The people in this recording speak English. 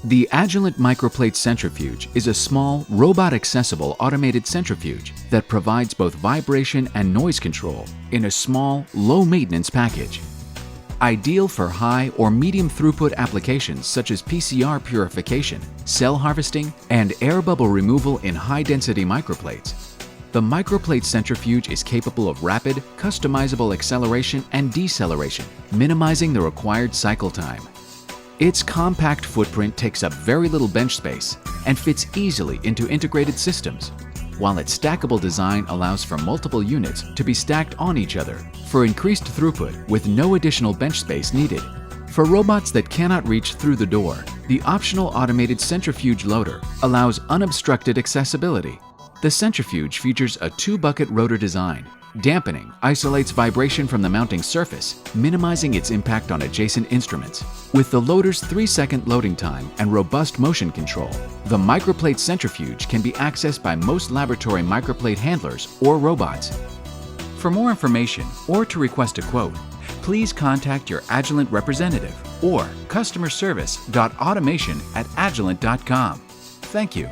The Agilent Microplate Centrifuge is a small, robot-accessible automated centrifuge that provides both vibration and noise control in a small, low-maintenance package. Ideal for high or medium throughput applications such as PCR purification, cell harvesting, and air bubble removal in high-density microplates. The Microplate Centrifuge is capable of rapid, customizable acceleration and deceleration, minimizing the required cycle time. Its compact footprint takes up very little bench space and fits easily into integrated systems, while its stackable design allows for multiple units to be stacked on each other for increased throughput with no additional bench space needed. For robots that cannot reach through the door, the optional automated Centrifuge Loader allows unobstructed accessibility. The centrifuge features a 2-bucket rotor design. Dampening isolates vibration from the mounting surface, minimizing its impact on adjacent instruments. With the loader's 3-second loading time and robust motion control, the Microplate Centrifuge can be accessed by most laboratory microplate handlers or robots. For more information or to request a quote, please contact your Agilent representative or customerservice.automation@agilent.com. Thank you.